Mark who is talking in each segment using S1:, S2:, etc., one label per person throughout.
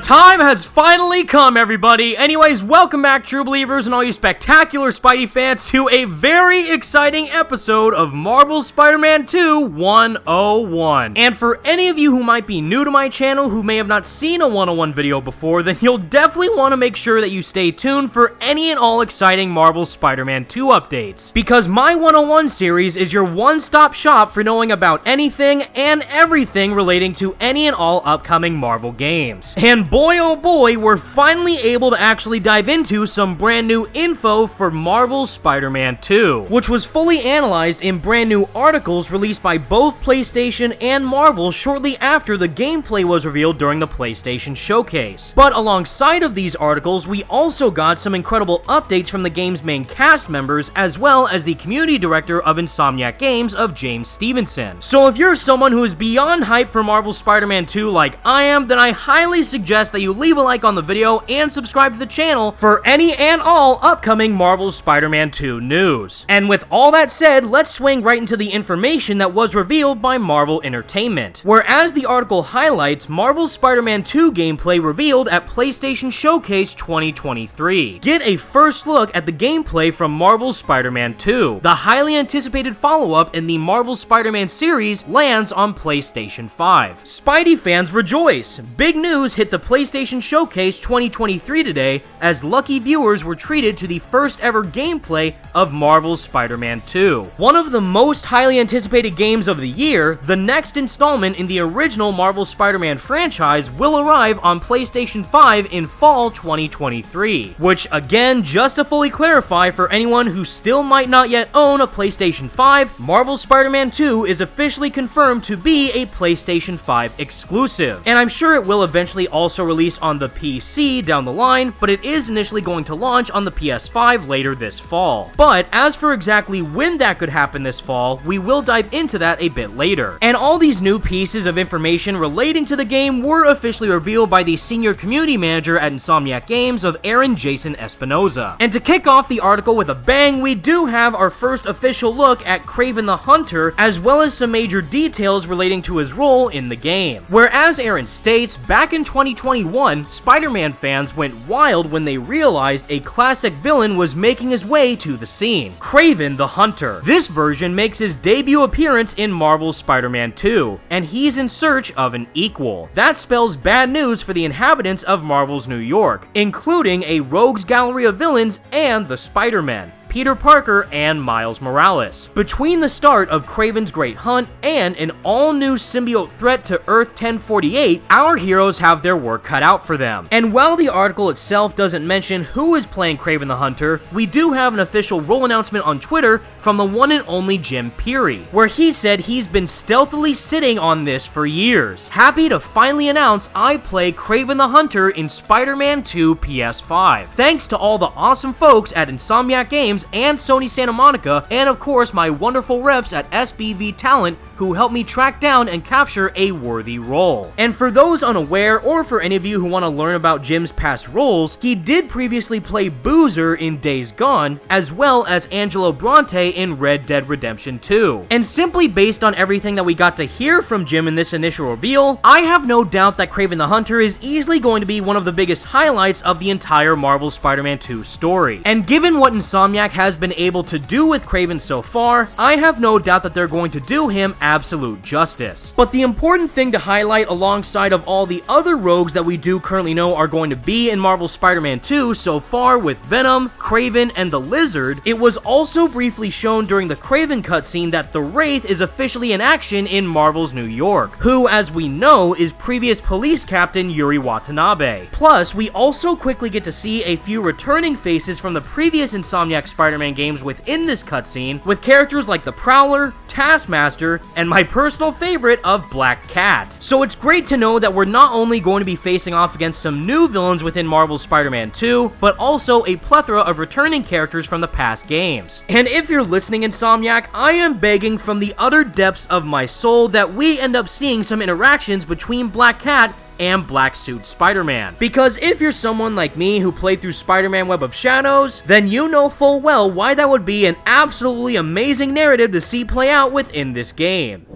S1: time has finally come, everybody. Anyways, welcome back, true believers and all you spectacular Spidey fans, to a very exciting episode of Marvel's Spider-Man 2 101. And for any of you who might be new to my channel, who may have not seen a 101 video before, then you'll definitely want to make sure that you stay tuned for any and all exciting Marvel's Spider-Man 2 updates. Because my 101 series is your one-stop shop for knowing about anything and everything relating to any and all upcoming Marvel games. And boy oh boy, we're finally able to actually dive into some brand new info for Marvel's Spider-Man 2, which was fully analyzed in brand new articles released by both PlayStation and Marvel shortly after the gameplay was revealed during the PlayStation Showcase. But alongside of these articles, we also got some incredible updates from the game's main cast members, as well as the community director of Insomniac Games of James Stevenson. So if you're someone who is beyond hype for Marvel's Spider-Man 2 like I am, then I highly suggest that you leave a like on the video and subscribe to the channel for any and all upcoming Marvel's Spider-Man 2 news. And with all that said, let's swing right into the information that was revealed by Marvel Entertainment. Whereas the article highlights Marvel's Spider-Man 2 gameplay revealed at PlayStation Showcase 2023. Get a first look at the gameplay from Marvel's Spider-Man 2. The highly anticipated follow-up in the Marvel Spider-Man series lands on PlayStation 5. Spidey fans rejoice! Big news hit the PlayStation Showcase 2023 today, as lucky viewers were treated to the first ever gameplay of Marvel's Spider-Man 2. One of the most highly anticipated games of the year, the next installment in the original Marvel Spider-Man franchise will arrive on PlayStation 5 in fall 2023. Which again, just to fully clarify for anyone who still might not yet own a PlayStation 5, Marvel Spider-Man 2 is officially confirmed to be a PlayStation 5 exclusive. And I'm sure it will eventually also release on the PC down the line, but it is initially going to launch on the PS5 later this fall. But as for exactly when that could happen this fall, we will dive into that a bit later. And all these new pieces of information relating to the game were officially revealed by the senior community manager at Insomniac Games of Aaron Jason Espinoza. And to kick off the article with a bang, we do have our first official look at Kraven the Hunter, as well as some major details relating to his role in the game. Whereas Aaron states, back in 2021, Spider-Man fans went wild when they realized a classic villain was making his way to the scene, Kraven the Hunter. This version makes his debut appearance in Marvel's Spider-Man 2, and he's in search of an equal. That spells bad news for the inhabitants of Marvel's New York, including a rogues gallery of villains and the Spider-Men, Peter Parker, and Miles Morales. Between the start of Kraven's Great Hunt and an all-new symbiote threat to Earth 1048, our heroes have their work cut out for them. And while the article itself doesn't mention who is playing Kraven the Hunter, we do have an official role announcement on Twitter from the one and only Jim Peary, where he said he's been stealthily sitting on this for years. Happy to finally announce I play Kraven the Hunter in Spider-Man 2 PS5. Thanks to all the awesome folks at Insomniac Games and Sony Santa Monica, and of course my wonderful reps at SBV Talent who helped me track down and capture a worthy role. And for those unaware, or for any of you who want to learn about Jim's past roles, he did previously play Boozer in Days Gone, as well as Angelo Bronte in Red Dead Redemption 2. And simply based on everything that we got to hear from Jim in this initial reveal, I have no doubt that Kraven the Hunter is easily going to be one of the biggest highlights of the entire Marvel Spider-Man 2 story. And given what Insomniac has been able to do with Kraven so far, I have no doubt that they're going to do him absolute justice. But the important thing to highlight alongside of all the other rogues that we do currently know are going to be in Marvel's Spider-Man 2 so far with Venom, Kraven, and the Lizard, it was also briefly shown during the Kraven cutscene that the Wraith is officially in action in Marvel's New York, who, as we know, is previous police captain Yuri Watanabe. Plus, we also quickly get to see a few returning faces from the previous Insomniac Spider-Man games within this cutscene, with characters like the Prowler, Taskmaster, and my personal favorite of Black Cat. So it's great to know that we're not only going to be facing off against some new villains within Marvel's Spider-Man 2, but also a plethora of returning characters from the past games. And if you're listening, Insomniac, I am begging from the utter depths of my soul that we end up seeing some interactions between Black Cat and Black Suit Spider-Man. Because if you're someone like me who played through Spider-Man Web of Shadows, then you know full well why that would be an absolutely amazing narrative to see play out within this game.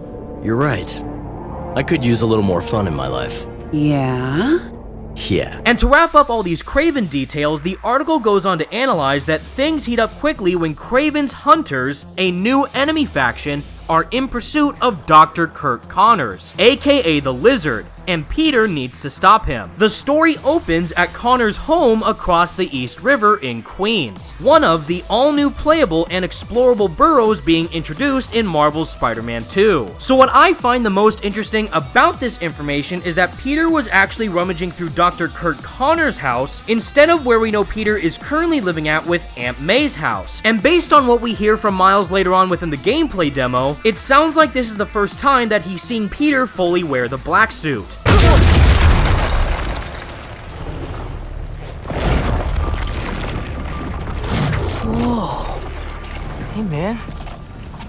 S2: You're right. I could use a little more fun in my life.
S3: Yeah?
S2: Yeah.
S1: And to wrap up all these Kraven details, the article goes on to analyze that things heat up quickly when Kraven's hunters, a new enemy faction, are in pursuit of Dr. Kurt Connors, aka the Lizard, and Peter needs to stop him. The story opens at Connors' home across the East River in Queens, one of the all-new playable and explorable boroughs being introduced in Marvel's Spider-Man 2. So what I find the most interesting about this information is that Peter was actually rummaging through Dr. Kurt Connors' house instead of where we know Peter is currently living at with Aunt May's house. And based on what we hear from Miles later on within the gameplay demo, it sounds like this is the first time that he's seen Peter fully wear the black suit.
S3: Whoa. Hey man,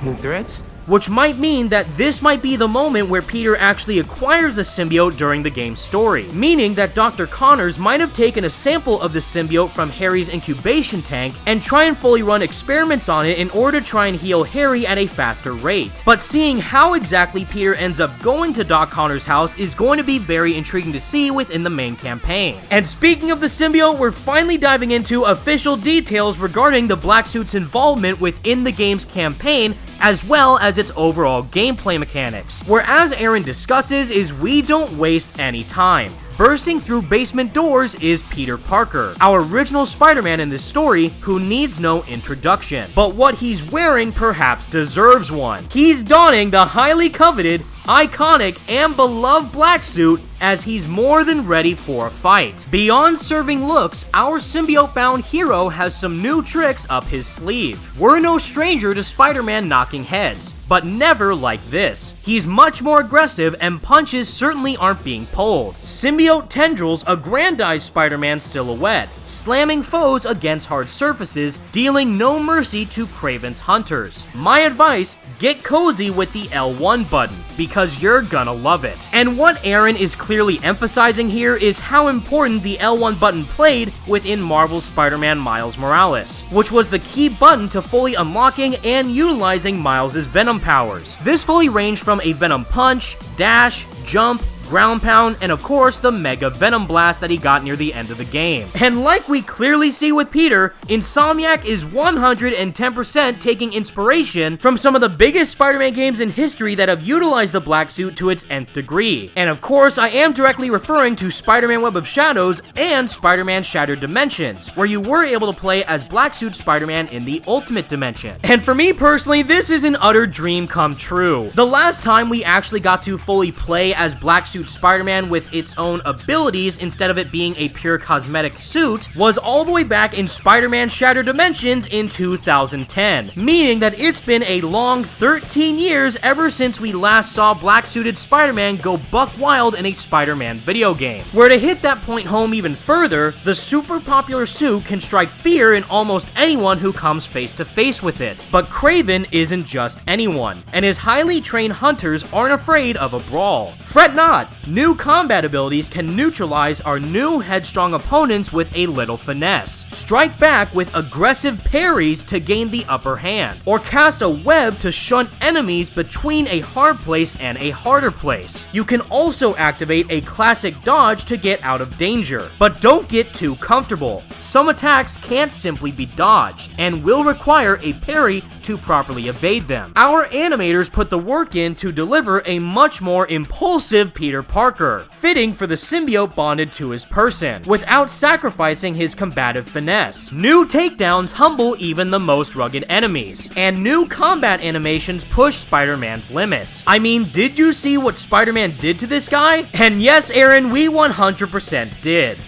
S3: new threads?
S1: Which might mean that this might be the moment where Peter actually acquires the symbiote during the game's story, meaning that Dr. Connors might have taken a sample of the symbiote from Harry's incubation tank and try and fully run experiments on it in order to try and heal Harry at a faster rate. But seeing how exactly Peter ends up going to Doc Connors' house is going to be very intriguing to see within the main campaign. And speaking of the symbiote, we're finally diving into official details regarding the Black Suit's involvement within the game's campaign, as well as its overall gameplay mechanics, where, as Aaron discusses, is we don't waste any time. Bursting through basement doors is Peter Parker, our original Spider-Man in this story, who needs no introduction. But what he's wearing perhaps deserves one. He's donning the highly coveted, iconic, and beloved black suit as he's more than ready for a fight. Beyond serving looks, our symbiote-bound hero has some new tricks up his sleeve. We're no stranger to Spider-Man knocking heads, but never like this. He's much more aggressive and punches certainly aren't being pulled. Symbiote tendrils aggrandize Spider-Man's silhouette, slamming foes against hard surfaces, dealing no mercy to Kraven's hunters. My advice, get cozy with the L1 button, because you're gonna love it. And what Aaron is clearly emphasizing here is how important the L1 button played within Marvel's Spider-Man Miles Morales, which was the key button to fully unlocking and utilizing Miles' Venom powers. This fully ranged from a Venom Punch, Dash, Jump, Ground Pound, and of course the Mega Venom Blast that he got near the end of the game. And like we clearly see with Peter, Insomniac is 110% taking inspiration from some of the biggest Spider-Man games in history that have utilized the black suit to its nth degree. And of course, I am directly referring to Spider-Man Web of Shadows and Spider-Man Shattered Dimensions, where you were able to play as Black Suit Spider-Man in the Ultimate Dimension. And for me personally, this is an utter dream come true. The last time we actually got to fully play as Black Suit Spider-Man with its own abilities instead of it being a pure cosmetic suit was all the way back in Spider-Man Shattered Dimensions in 2010, meaning that it's been a long 13 years ever since we last saw black-suited Spider-Man go buck wild in a Spider-Man video game. Where to hit that point home even further, the super popular suit can strike fear in almost anyone who comes face to face with it. But Kraven isn't just anyone, and his highly trained hunters aren't afraid of a brawl. Fret not, new combat abilities can neutralize our new headstrong opponents with a little finesse. Strike back with aggressive parries to gain the upper hand, or cast a web to shunt enemies between a hard place and a harder place. You can also activate a classic dodge to get out of danger, but don't get too comfortable. Some attacks can't simply be dodged, and will require a parry to properly evade them. Our animators put the work in to deliver a much more impulsive Peter Parker, fitting for the symbiote bonded to his person, without sacrificing his combative finesse. New takedowns humble even the most rugged enemies, and new combat animations push Spider-Man's limits. I mean, did you see what Spider-Man did to this guy? And yes, Aaron, we 100% did.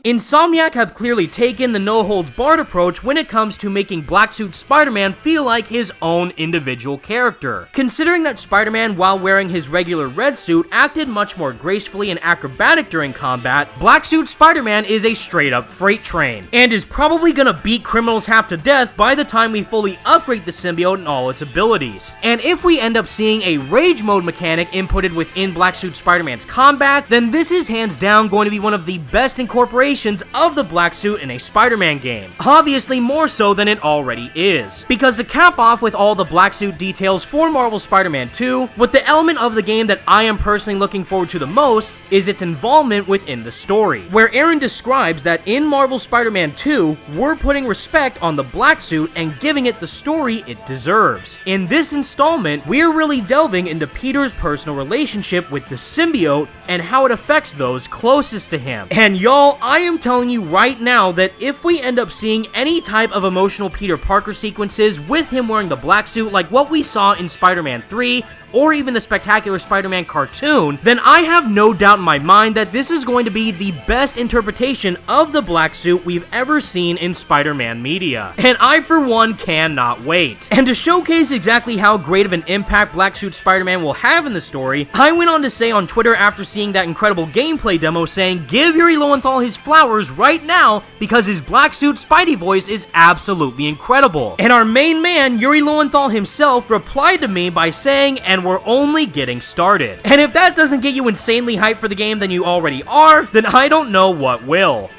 S1: Insomniac have clearly taken the no-holds-barred approach when it comes to making Black Suit Spider-Man feel like his own individual character. Considering that Spider-Man, while wearing his regular red suit, acted much more gracefully and acrobatic during combat, Black Suit Spider-Man is a straight-up freight train, and is probably gonna beat criminals half to death by the time we fully upgrade the symbiote and all its abilities. And if we end up seeing a rage mode mechanic inputted within Black Suit Spider-Man's combat, then this is hands down going to be one of the best incorporations iterations of the black suit in a Spider-Man game. Obviously more so than it already is. Because to cap off with all the black suit details for Marvel Spider-Man 2, what the element of the game that I am personally looking forward to the most is its involvement within the story, where Aaron describes that in Marvel Spider-Man 2, we're putting respect on the black suit and giving it the story it deserves. In this installment, we're really delving into Peter's personal relationship with the symbiote and how it affects those closest to him. And y'all, I am telling you right now that if we end up seeing any type of emotional Peter Parker sequences with him wearing the black suit like what we saw in Spider-Man 3, or even the Spectacular Spider-Man cartoon, then I have no doubt in my mind that this is going to be the best interpretation of the black suit we've ever seen in Spider-Man media. And I, for one, cannot wait. And to showcase exactly how great of an impact Black Suit Spider-Man will have in the story, I went on to say on Twitter after seeing that incredible gameplay demo saying, give Yuri Lowenthal his flowers right now because his Black Suit Spidey voice is absolutely incredible. And our main man, Yuri Lowenthal himself, replied to me by saying, and we're only getting started. And if that doesn't get you insanely hyped for the game than you already are, then I don't know what will.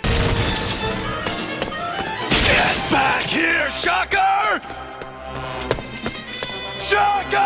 S2: Get back here, Shocker! Shocker!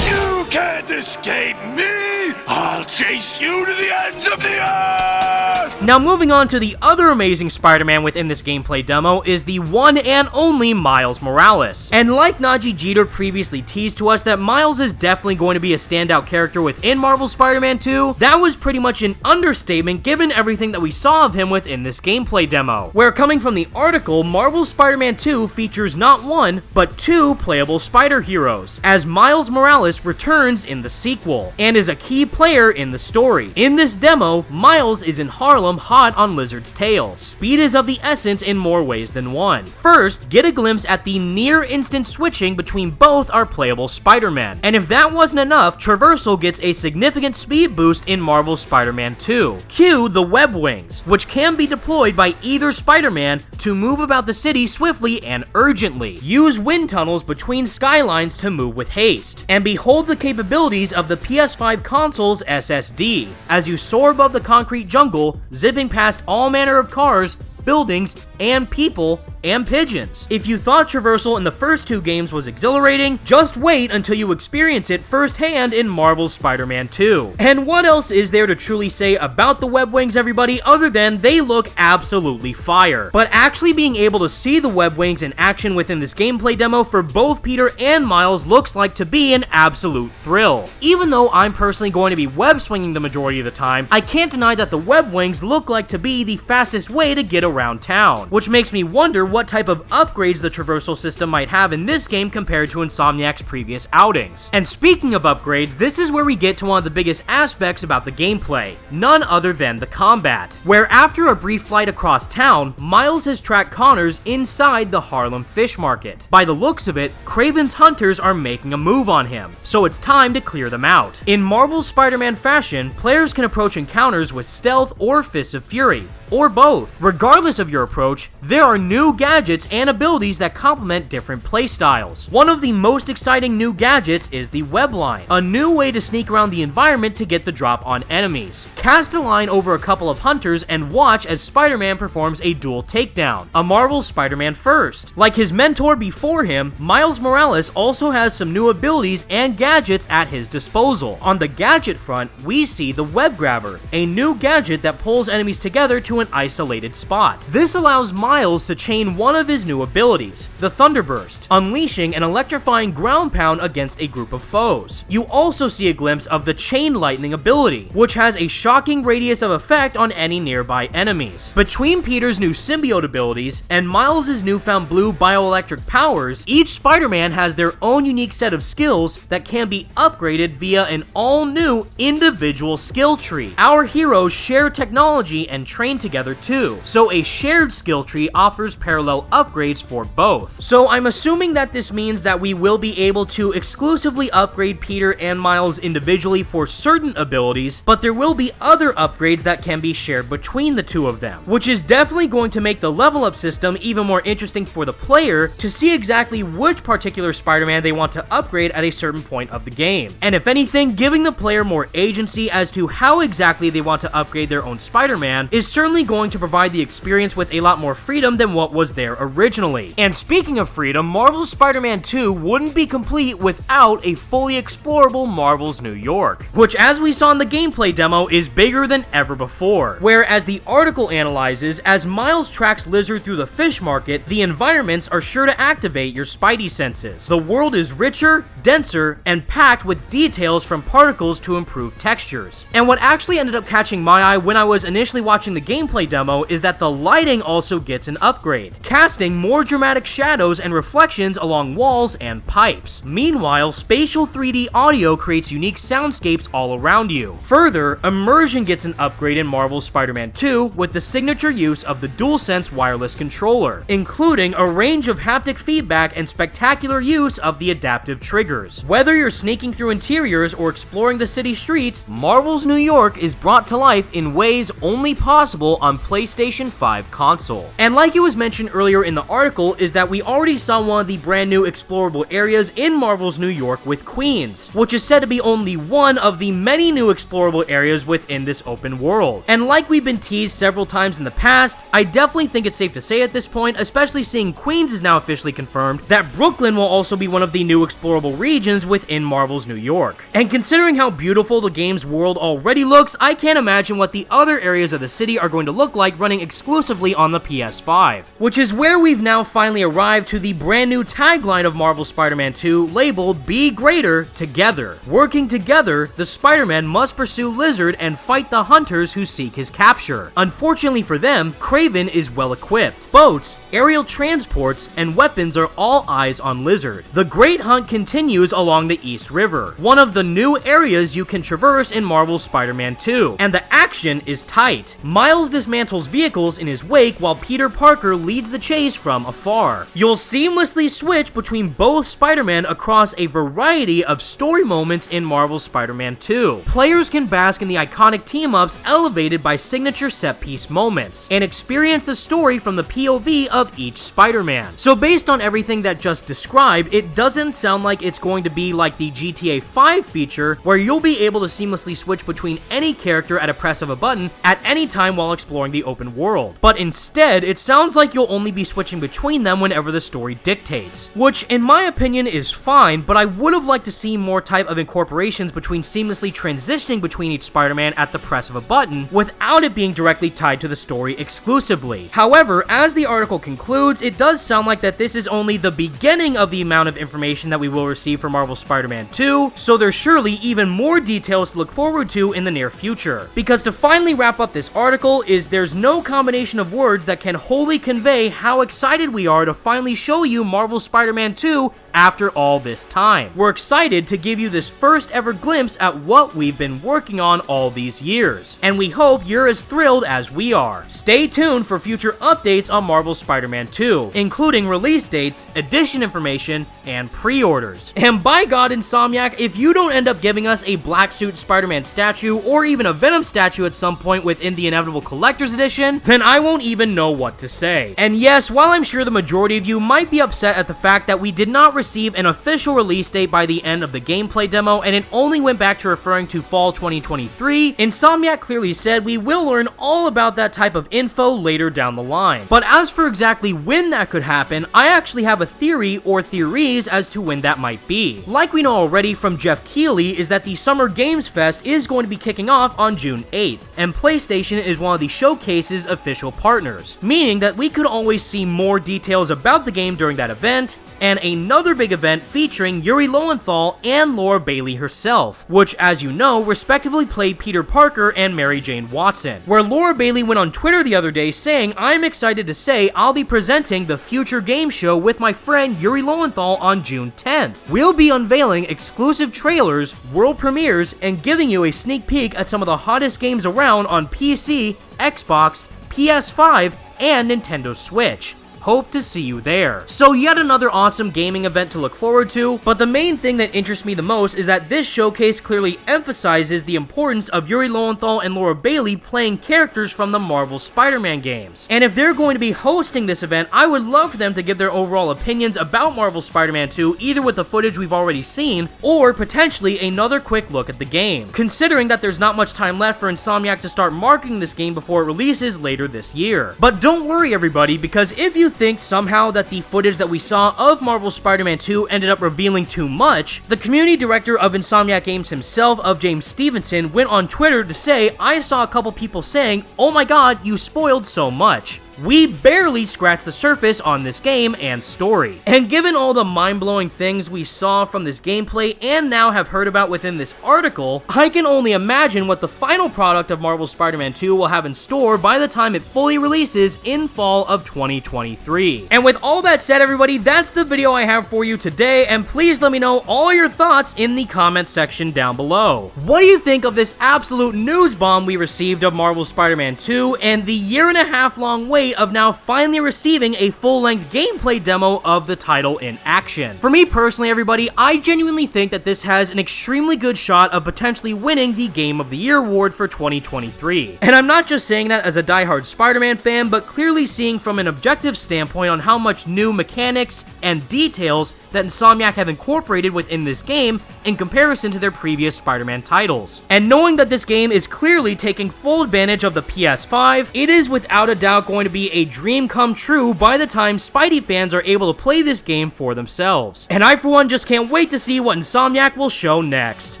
S2: You can't escape me! I'll chase you to the ends of the earth!
S1: Now moving on to the other amazing Spider-Man within this gameplay demo is the one and only Miles Morales. And like Najee Jeter previously teased to us that Miles is definitely going to be a standout character within Marvel Spider-Man 2, that was pretty much an understatement given everything that we saw of him within this gameplay demo. Where coming from the article, Marvel Spider-Man 2 features not one, but two playable spider heroes, as Miles Morales returns in the sequel, and is a key player in the story. In this demo, Miles is in Harlem hot on Lizard's tail. Speed is of the essence in more ways than one. First, get a glimpse at the near instant switching between both our playable Spider-Man. And if that wasn't enough, traversal gets a significant speed boost in Marvel Spider-Man 2. Cue the web wings, which can be deployed by either Spider-Man to move about the city swiftly and urgently. Use wind tunnels between skylines to move with haste. And behold the capabilities of the PS5 console's SSD, as you soar above the concrete jungle, zipping past all manner of cars, buildings, and people, and pigeons. If you thought traversal in the first two games was exhilarating, just wait until you experience it firsthand in Marvel's Spider-Man 2. And what else is there to truly say about the web wings, everybody, other than they look absolutely fire? But actually being able to see the web wings in action within this gameplay demo for both Peter and Miles looks like to be an absolute thrill. Even though I'm personally going to be web swinging the majority of the time, I can't deny that the web wings look like to be the fastest way to get around town, which makes me wonder what type of upgrades the traversal system might have in this game compared to Insomniac's previous outings. And speaking of upgrades, this is where we get to one of the biggest aspects about the gameplay, none other than the combat, where after a brief flight across town, Miles has tracked Connors inside the Harlem Fish Market. By the looks of it, Kraven's hunters are making a move on him, so it's time to clear them out. In Marvel's Spider-Man fashion, players can approach encounters with stealth or fists of fury, or both. Regardless of your approach, there are new gadgets and abilities that complement different playstyles. One of the most exciting new gadgets is the web line, a new way to sneak around the environment to get the drop on enemies. Cast a line over a couple of hunters and watch as Spider-Man performs a dual takedown, a Marvel Spider-Man first. Like his mentor before him, Miles Morales also has some new abilities and gadgets at his disposal. On the gadget front, we see the Web Grabber, a new gadget that pulls enemies together to an isolated spot. This allows Miles to chain one of his new abilities, the Thunderburst, unleashing an electrifying ground pound against a group of foes. You also see a glimpse of the Chain Lightning ability, which has a shocking radius of effect on any nearby enemies. Between Peter's new symbiote abilities and Miles' newfound blue bioelectric powers, each Spider-Man has their own unique set of skills that can be upgraded via an all-new individual skill tree. Our heroes share technology and train together together too, so a shared skill tree offers parallel upgrades for both. So I'm assuming that this means that we will be able to exclusively upgrade Peter and Miles individually for certain abilities, but there will be other upgrades that can be shared between the two of them, which is definitely going to make the level up system even more interesting for the player to see exactly which particular Spider-Man they want to upgrade at a certain point of the game. And if anything, giving the player more agency as to how exactly they want to upgrade their own Spider-Man is certainly going to provide the experience with a lot more freedom than what was there originally. And speaking of freedom, Marvel's Spider-Man 2 wouldn't be complete without a fully explorable Marvel's New York, which, as we saw in the gameplay demo, is bigger than ever before. Whereas the article analyzes, as Miles tracks Lizard through the fish market, the environments are sure to activate your spidey senses. The world is richer, denser, and packed with details from particles to improve textures. And what actually ended up catching my eye when I was initially watching the gameplay demo is that the lighting also gets an upgrade, casting more dramatic shadows and reflections along walls and pipes. Meanwhile, spatial 3D audio creates unique soundscapes all around you. Further, immersion gets an upgrade in Marvel's Spider-Man 2 with the signature use of the DualSense wireless controller, including a range of haptic feedback and spectacular use of the adaptive triggers. Whether you're sneaking through interiors or exploring the city streets, Marvel's New York is brought to life in ways only possible on PlayStation 5 console. And like it was mentioned earlier in the article, is that we already saw one of the brand new explorable areas in Marvel's New York with Queens, which is said to be only one of the many new explorable areas within this open world. And like we've been teased several times in the past, I definitely think it's safe to say at this point, especially seeing Queens is now officially confirmed, that Brooklyn will also be one of the new explorable regions within Marvel's New York. And considering how beautiful the game's world already looks, I can't imagine what the other areas of the city are going to look like running exclusively on the PS5. Which is where we've now finally arrived to the brand new tagline of Marvel's Spider-Man 2, labeled "Be Greater Together." Working together, the Spider-Man must pursue Lizard and fight the hunters who seek his capture. Unfortunately for them, Kraven is well equipped. Boats, aerial transports, and weapons are all eyes on Lizard. The Great Hunt continues along the East River, one of the new areas you can traverse in Marvel's Spider-Man 2, and the action is tight. Miles dismantles vehicles in his wake while Peter Parker leads the chase from afar. You'll seamlessly switch between both Spider-Man across a variety of story moments in Marvel's Spider-Man 2. Players can bask in the iconic team-ups elevated by signature set-piece moments, and experience the story from the POV of each Spider-Man. So based on everything that just described, it doesn't sound like it's going to be like the GTA 5 feature, where you'll be able to seamlessly switch between any character at a press of a button at any time while exploring the open world. But instead, it sounds like you'll only be switching between them whenever the story dictates, which in my opinion is fine, but I would have liked to see more type of incorporations between seamlessly transitioning between each Spider-Man at the press of a button without it being directly tied to the story exclusively. However, as the article concludes, it does sound like that this is only the beginning of the amount of information that we will receive for Marvel's Spider-Man 2, so there's surely even more details to look forward to in the near future. Because to finally wrap up this article is there's no combination of words that can wholly convey how excited we are to finally show you Marvel's Spider-Man 2 after all this time. We're excited to give you this first ever glimpse at what we've been working on all these years, and we hope you're as thrilled as we are. Stay tuned for future updates on Marvel's Spider-Man 2, including release dates, edition information, and pre-orders. And by God, Insomniac, if you don't end up giving us a black suit Spider-Man statue or even a Venom statue at some point within the inevitable collector's edition, then I won't even know what to say. And yes, while I'm sure the majority of you might be upset at the fact that we did not receive an official release date by the end of the gameplay demo and it only went back to referring to fall 2023, Insomniac clearly said we will learn all about that type of info later down the line. But as for exactly when that could happen, I actually have a theory or theories as to when that might be. Like we know already from Jeff Keighley is that the Summer Games Fest is going to be kicking off on June 8th, and PlayStation is one of the showcase's official partners, meaning that we could always see more details about the game during that event, and another big event featuring Yuri Lowenthal and Laura Bailey herself, which, as you know, respectively played Peter Parker and Mary Jane Watson, where Laura Bailey went on Twitter the other day saying, "I'm excited to say I'll be presenting the Future Game Show with my friend Yuri Lowenthal on June 10th. We'll be unveiling exclusive trailers, world premieres, and giving you a sneak peek at some of the hottest games around on PC, Xbox, PS5, and Nintendo Switch. Hope to see you there. So yet another awesome gaming event to look forward to, but the main thing that interests me the most is that this showcase clearly emphasizes the importance of Yuri Lowenthal and Laura Bailey playing characters from the Marvel Spider-Man games. And if they're going to be hosting this event, I would love for them to give their overall opinions about Marvel Spider-Man 2, either with the footage we've already seen, or potentially another quick look at the game, considering that there's not much time left for Insomniac to start marketing this game before it releases later this year. But don't worry everybody, because if you think somehow that the footage that we saw of Marvel Spider-Man 2 ended up revealing too much, the community director of Insomniac Games himself, of James Stevenson, went on Twitter to say, "I saw a couple people saying, oh my god, you spoiled so much." We barely scratched the surface on this game and story. And given all the mind-blowing things we saw from this gameplay and now have heard about within this article, I can only imagine what the final product of Marvel Spider-Man 2 will have in store by the time it fully releases in fall of 2023. And with all that said everybody, that's the video I have for you today, and please let me know all your thoughts in the comments section down below. What do you think of this absolute news bomb we received of Marvel Spider-Man 2 and the year-and-a-half long wait of now finally receiving a full-length gameplay demo of the title in action? For me personally, everybody, I genuinely think that this has an extremely good shot of potentially winning the Game of the Year award for 2023. And I'm not just saying that as a diehard Spider-Man fan, but clearly seeing from an objective standpoint on how much new mechanics and details that Insomniac have incorporated within this game in comparison to their previous Spider-Man titles. And knowing that this game is clearly taking full advantage of the PS5, it is without a doubt going to be a dream come true by the time Spidey fans are able to play this game for themselves. And I for one just can't wait to see what Insomniac will show next.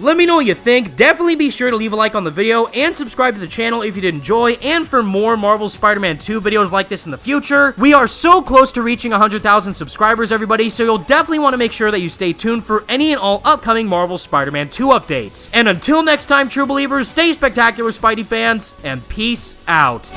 S1: Let me know what you think, definitely be sure to leave a like on the video and subscribe to the channel if you did enjoy, and for more Marvel Spider-Man 2 videos like this in the future. We are so close to reaching 100,000 subscribers everybody, so you'll definitely want to make sure that you stay tuned for any and all upcoming Marvel Spider-Man 2 updates. And until next time, true believers, stay spectacular Spidey fans, and peace out.